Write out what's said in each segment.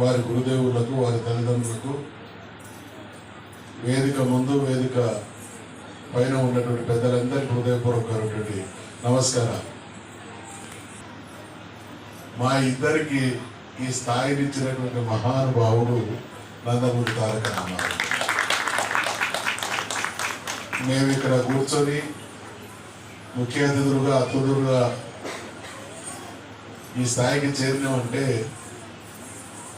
వారి గురుదేవులకు వారి తల్లిదండ్రులకు వేదిక ముందు వేదిక పైన ఉన్నటువంటి పెద్దలందరికీ హృదయపూర్వకమైనటువంటి నమస్కారం. మా ఇద్దరికి ఈ స్థాయినిచ్చినటువంటి మహానుభావుడు నందమూరి తారక రామారావు. మేము ఇక్కడ కూర్చొని ముఖ్య అతిథులుగా అతిథులుగా ఈ స్థాయికి చేరినామంటే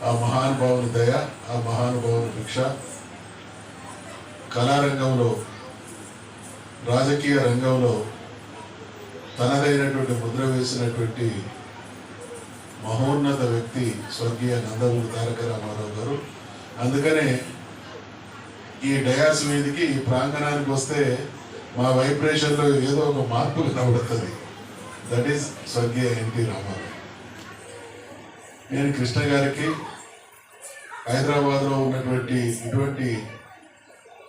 ఆ మహానుభావుని దయ, ఆ మహానుభావుని భిక్ష. కళారంగంలో, రాజకీయ రంగంలో తనదైనటువంటి ముద్ర వేసినటువంటి మహోన్నత వ్యక్తి స్వర్గీయ నందమూరి తారక రామారావు గారు. అందుకనే ఈ డయాస్ మీదకి ఈ ప్రాంగణానికి వస్తే మా వైబ్రేషన్లో ఏదో ఒక మార్పు కనబడుతుంది. దట్ ఈస్ స్వర్గీయ ఎన్టీ రామారావు. నేను కృష్ణ గారికి హైదరాబాద్లో ఉన్నటువంటి ఇటువంటి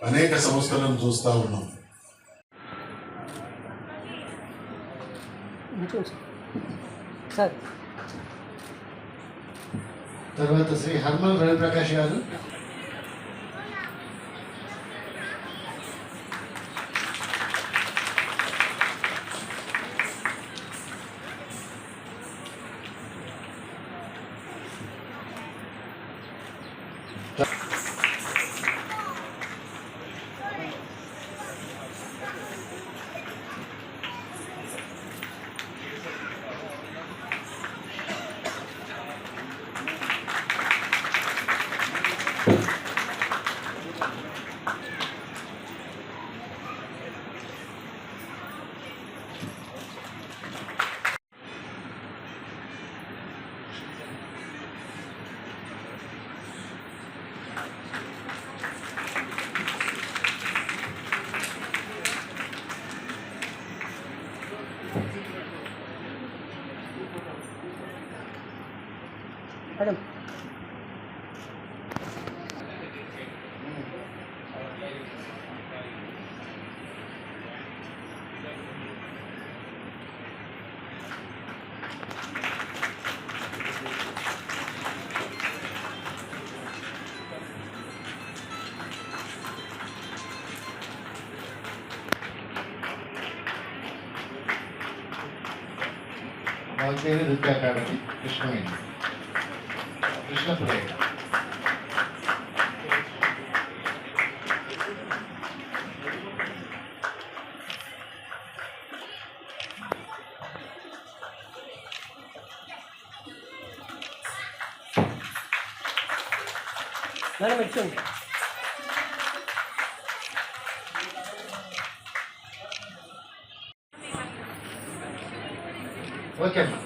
అనేక సంస్థలను చూస్తూ ఉన్నాం. తర్వాత శ్రీ హర్మల్ రవిప్రకాష్ గారు, మేడం వాగ్దేవి నృత్య అకాడమీ కృష్ణవేణి కృష్ణపురే. మేడం ఇచ్చండి. ఓకే అమ్మా.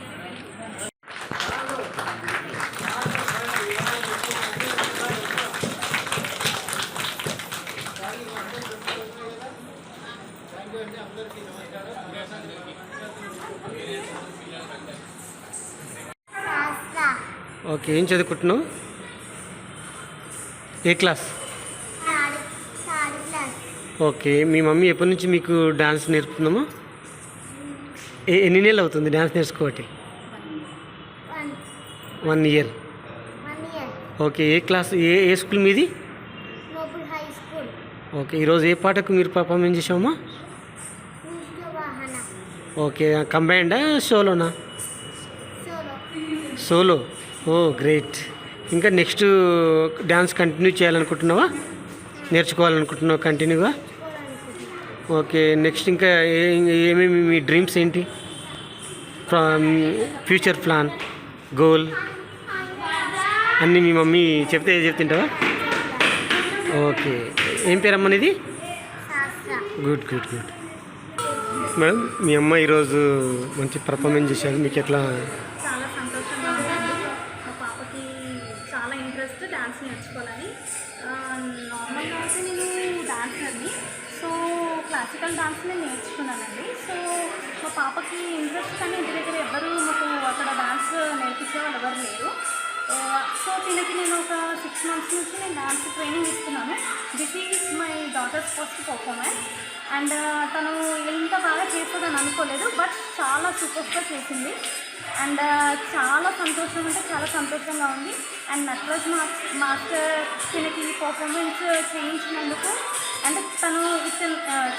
ఓకే, ఏం చదువుకుంటున్నావు? ఏ క్లాస్? ఓకే, మీ మమ్మీ ఎప్పటి నుంచి మీకు డాన్స్ నేర్పుతున్నామా? ఎన్ని నెలలు అవుతుంది డాన్స్ నేర్చుకోవటి? 1 ఇయర్. ఓకే, ఏ క్లాస్, ఏ స్కూల్ మీది? ఓకే, ఈరోజు ఏ పాటకు మీరు పర్ఫార్మెన్స్ చేసామా? Okay, కంబైన్డా Solana? సోలో. ఓ గ్రేట్. ఇంకా నెక్స్ట్ డ్యాన్స్ కంటిన్యూ చేయాలనుకుంటున్నావా? నేర్చుకోవాలనుకుంటున్నావా కంటిన్యూగా? ఓకే, నెక్స్ట్ ఇంకా ఏమేమి మీ డ్రీమ్స్ ఏంటి? ఫ్యూచర్ ప్లాన్, గోల్ అన్నీ మీ మమ్మీ చెప్తుంటావా? ఓకే, ఏం పేరమ్మా ఇది? Good good good. మేడం, మీ అమ్మ ఈరోజు మంచి పర్ఫార్మెన్స్ చేశారు, మీకు ఎట్లా? చాలా సంతోషంగా ఉందండి. మా పాపకి చాలా ఇంట్రెస్ట్ డాన్స్ నేర్చుకోవాలని. నార్మల్గా అయితే నేను డాన్సర్ని, సో క్లాసికల్ డాన్స్ నేను నేర్చుకున్నానండి. సో మా పాపకి ఇంట్రెస్ట్ కానీ ఇంటి దగ్గర ఎవ్వరూ మాకు అక్కడ డాన్స్ ఎవరు లేరు. సో తినకి నేను ఒక 6 months నుంచి నేను డాన్స్ ట్రైనింగ్ ఇస్తున్నాను. This is my daughters first performance. And తను ఇంత బాగా చేస్తుందని అనుకోలేదు, బట్ చాలా సూపర్గా చేసింది. అండ్ చాలా సంతోషం అంటే చాలా సంతోషంగా ఉంది. అండ్ నటరాజ్ మాస్టర్ తనకి ఈ పర్ఫార్మెన్స్ చేయించినందుకు, అంటే తను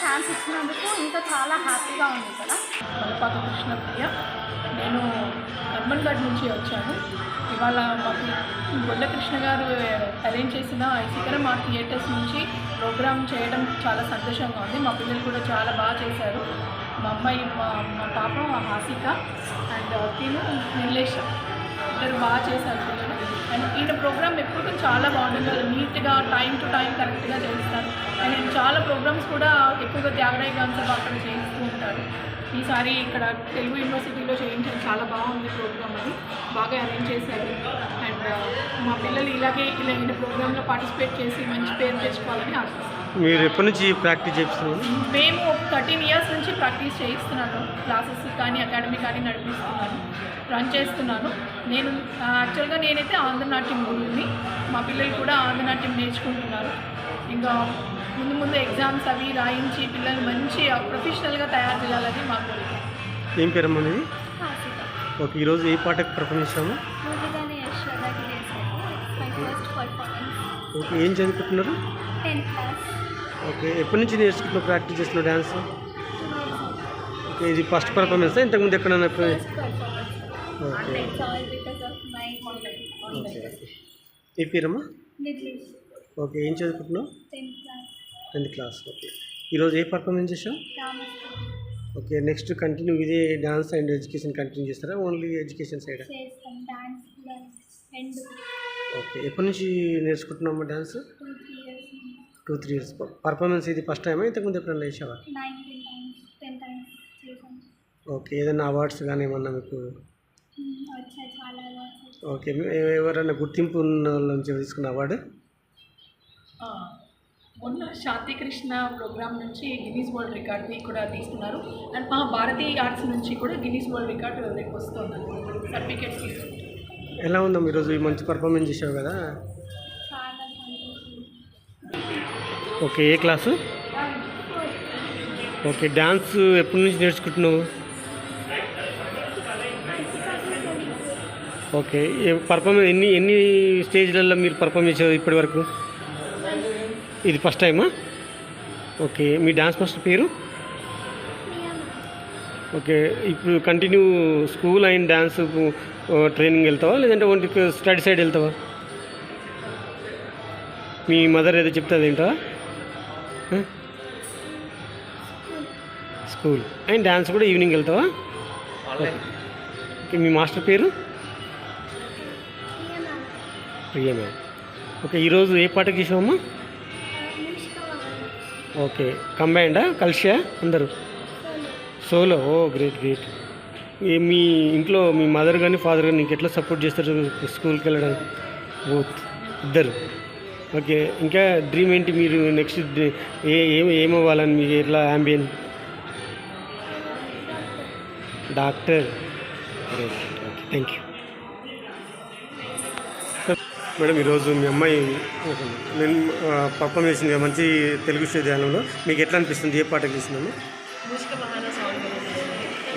ఛాన్స్ ఇచ్చినందుకు ఇంకా చాలా హ్యాపీగా ఉంది కదా. మలపాక కృష్ణప్రియ, నేను హర్మన్గఢ్ నుంచి వచ్చాను. ఇవాళ మాకు గొల్ల కృష్ణ గారు అరేంజ్ చేసిన శిఖరం మా థియేటర్స్ నుంచి ప్రోగ్రామ్ చేయడం చాలా సంతోషంగా ఉంది. మా పిల్లలు కూడా చాలా బాగా చేశారు. మా అమ్మాయి మా పాప హాసిక అండ్ తిను నిలేష్ ఇద్దరు బాగా చేశారు పిల్లలు. అండ్ ఈయన ప్రోగ్రామ్ ఎప్పుడు చాలా బాగుంటుంది, నీట్గా టైం టు టైం కరెక్ట్గా చేస్తారు. అండ్ నేను చాలా ప్రోగ్రామ్స్ కూడా ఎక్కువగా త్యాగరాయ గాంధీ అక్కడ చేయిస్తూ ఉంటారు. ఈసారి ఇక్కడ తెలుగు యూనివర్సిటీలో చేయించడం చాలా బాగుంది ప్రోగ్రామ్, అది బాగా అరేంజ్ చేశారు. అండ్ మా పిల్లలు ఇలాగే ఈయన ప్రోగ్రాంలో పార్టిసిపేట్ చేసి మంచి పేరు తెచ్చుకోవాలని ఆశిస్తున్నాను. మీరు ఎప్పటి నుంచి ప్రాక్టీస్ చేస్తున్నారు? మేము 13 years నుంచి ప్రాక్టీస్ చేయిస్తున్నాను. క్లాసెస్ కానీ అకాడమీ కానీ నడిపిస్తున్నాను, రన్ చేస్తున్నాను. నేను యాక్చువల్గా నేనైతే ఆంధ్రనాట్యం గురువుని, మా పిల్లలు కూడా ఆంధ్రనాట్యం నేర్చుకుంటున్నారు. ఇంకా ముందు ముందు ఎగ్జామ్స్ అవి రాయించి పిల్లలు మంచి ప్రొఫెషనల్గా తయారు చేయాలని మా కోరిక. ఏం పేరు అమ్మా మీది? హాసిక. ఓకే, ఈరోజు ఏ పాటకు పర్ఫార్మెన్స్ ఇస్తాము? ముందుగానే యశోదకి చేశాను. My first performance. ఓకే, ఏం చదువుకుంటున్నారు? 10th class. ఓకే, ఎప్పటి నుంచి నేర్చుకుంటున్నావు ప్రాక్టీస్ చేస్తున్నావు డ్యాన్స్? 2 years. ఓకే, ఇది ఫస్ట్ పర్ఫార్మెన్స్ ఇంతకుముందు ఎక్కడన్నా? First performance. Okay, It's all because of my contact. Okay. ఏ పేరమ్మా? Nilesh. ఓకే, ఏం చదువుకుంటున్నావు? 10th class. 10th class. Okay, ఈరోజు ఏ పర్ఫార్మెన్స్ చేసావు? Ramastu. ఓకే, నెక్స్ట్ కంటిన్యూ ఇదే డాన్స్ అండ్ ఎడ్యుకేషన్ కంటిన్యూ చేస్తారా, ఓన్లీ ఎడ్యుకేషన్ సైడ్? చేస్తాం డాన్స్ ప్లస్ రెండు. Okay, ఎప్పటి నుంచి నేర్చుకుంటున్నామా డాన్స్? 2-3 years. 2-3 years. పర్ఫార్మెన్స్ ఇది ఫస్ట్ టైమా, ఇంతకుముందు ఎప్పుడైనా వేసావా? 9 times 10 times చేసాం. ఓకే, ఏదైనా అవార్డ్స్ కానీ ఏమన్నా మీకు? వచ్చాయి చాలా అవార్డ్స్. ఓకే, ఎవరైనా గుర్తింపు ఉన్న వాళ్ళ నుంచి తీసుకున్న అవార్డు? మొన్న శాంతి కృష్ణ ప్రోగ్రామ్ నుంచి గిన్నీస్ వరల్డ్ రికార్డ్ని కూడా తీసుకున్నారు. అండ్ మా భారతీయ ఆర్ట్స్ నుంచి కూడా గిన్నీస్ వరల్డ్ రికార్డ్ రేపు వస్తున్నాను, సర్టిఫికేట్స్ తీసుకుంటాను. ఎలా ఉందాం ఈరోజు మంచి పర్ఫార్మెన్స్ చేసావు కదా? చాలా సంతోషం. ఓకే, ఏ క్లాసు? ఓకే, డ్యాన్స్ ఎప్పటి నుంచి నేర్చుకుంటున్నావు? ఓకే, పర్ఫార్మెన్స్ ఎన్ని స్టేజ్లలో మీరు పర్ఫార్మ్ చేసారు ఇప్పటి వరకు? ఇది ఫస్ట్ టైమా? ఓకే, మీ డాన్స్ మాస్టర్ పేరు? ఓకే, ఇప్పుడు continue school and dance training వెళ్తావా, లేదంటే ఓన్లీ స్టడీ సైడ్ వెళ్తావా? మీ మదర్ ఏదో చెప్తే ఏంటా? స్కూల్ అండ్ డాన్స్ కూడా ఈవినింగ్ వెళ్తావా? ఓకే, మీ మాస్టర్ పేరు? ప్రియా మ్యామ్. ఓకే, ఈరోజు ఏ పాటకి చేసావమ్మా? ఓకే, కంబైండా కలిసా అందరూ? సోలో. ఓ గ్రేట్ గ్రేట్. మీ ఇంట్లో మీ మదర్ కానీ ఫాదర్ కానీ నీకు ఎట్లా సపోర్ట్ చేస్తారు స్కూల్కి వెళ్ళడానికి? బోత్, ఇద్దరు. ఓకే, ఇంకా డ్రీమ్ ఏంటి మీరు నెక్స్ట్ ఏమవ్వాలని మీకు ఎట్లా అంబియన్? Doctor. Great, okay, thank you madam. ఈరోజు మీ అమ్మాయి నేను పర్ఫామ్ చేసింది మంచి తెలుగు విశ్వవిద్యాలయంలో, మీకు ఎట్లా అనిపిస్తుంది? ఏ పాటకి చేసిందమ్మా? మూషిక మహాన song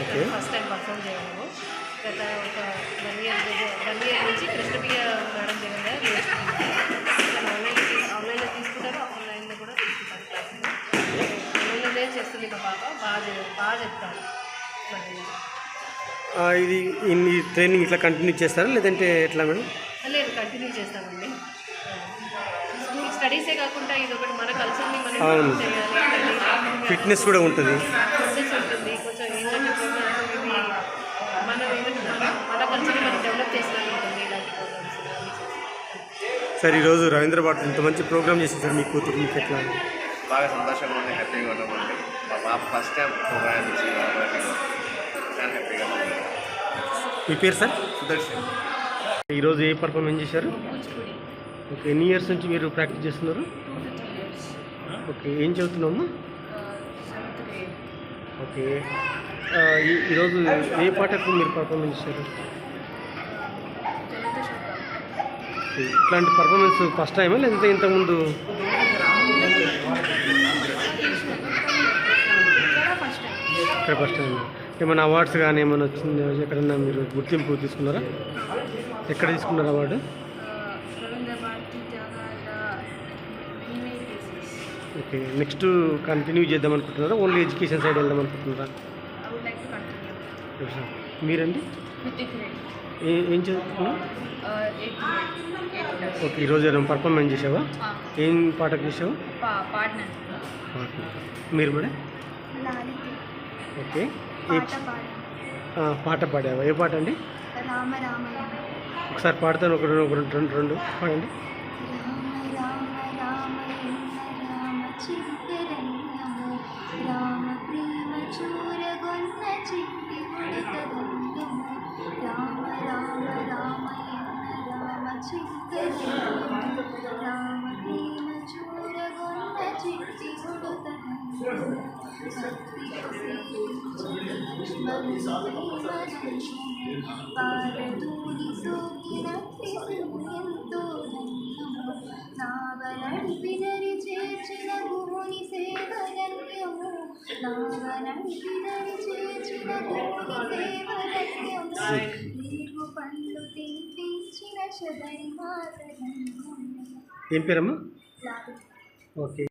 okay, first time perform చేయడము. గత ఒక 1 year నుంచి కృష్ణప్రియ మేడం దగ్గర నేర్చుకుంటాను. ఆన్లైన్లో తీసుకుంటారు, ఆఫ్లైన్లో కూడా తీసుకుంటారు క్లాసెస్. ఆన్లైన్లోనే చేస్తుంది మా పాప, బాగా చెప్తారు. ఇది ఈ ట్రైనింగ్ ఇట్లా కంటిన్యూ చేస్తారా లేదంటే ఎట్లా మేడం? లేదు, కంటిన్యూ చేస్తామండి. స్టడీసే కాకుండా ఇది ఒకటి మన కల్చర్ని అవును. మనం చేయాలి, ఫిట్నెస్ కూడా ఉంటుంది. ఫిట్నెస్ ఉంటుంది. కొంచెం ఏంటంటే ప్రోగ్రామ్స్ ఇవి మనం ఏంటంటే మన కల్చర్ని మనం డెవలప్ చేసినట్టు ఉంటుంది ఇలాంటి ప్రోగ్రామ్స్. సార్, ఈరోజు రవీంద్రబాబు ఇంత మంచి ప్రోగ్రామ్ చేసింది సార్, మీ కూతురు మీకు ఎట్లా? బాగా సంతోషంగా ఉంది, హ్యాపీగా ఉన్నామండి. మా పాప ఫస్ట్ టైం ప్రోగ్రామ్ నుంచి చాలా హ్యాపీగా ఉంది. మీ పేరు సార్? సుదర్శన్. ఈరోజు ఏ పర్ఫార్మెన్స్ చేశారు? ఓకే, ఎన్ని ఇయర్స్ నుంచి మీరు ప్రాక్టీస్ చేస్తున్నారు? ఓకే, ఏం చదువుతున్నాము? ఓకే, ఈరోజు ఏ పాటకు మీరు పర్ఫార్మెన్స్ చేశారు? ఓకే, ఇట్లాంటి పర్ఫార్మెన్స్ ఫస్ట్ టైమా లేదంటే ఇంతకుముందు? ఇక్కడ ఫస్ట్ టైం. ఏమైనా అవార్డ్స్ కానీ ఏమైనా వచ్చింది? ఎక్కడన్నా మీరు గుర్తింపు తీసుకున్నారా? ఎక్కడ తీసుకున్నారు అవార్డు? ఓకే, నెక్స్ట్ కంటిన్యూ చేద్దాం అనుకుంటున్నారా? ఓన్లీ ఎడ్యుకేషన్ సైడ్ వెళ్దాం అనుకుంటున్నారా? మీరండి ఏం చదువుతున్నా? ఓకే, ఈరోజు ఏమైనా పర్ఫార్మెన్స్ చేసావా? ఏం పాటకు చేసావా? పాట. మీరు మేడం? ఓకే, పాట పాడావా? ఏ పాట అండి? ఒకసారి పాడతాను, రెండు పాడండి. రామ ప్రేమ చూరగొన్న చిట్టి ఉడతదంగము రామ రామ రామయన్న రామ చిక్కదము రామ ప్రేమ చూరగొన్న చిట్టి ఉడతదంగము పారదూరి సోకినట్టి ఎంతో ధన్యము నావనడిపినరి చేర్చిన గురుని సేవరణ్యము నావనడిపినరి చేర్చిన గురుని సేవరణ్యము నీకు పండ్లు తినిపించిన శబరి మాత ఏం పేరమ్మా? ధన్యము. ఓకే.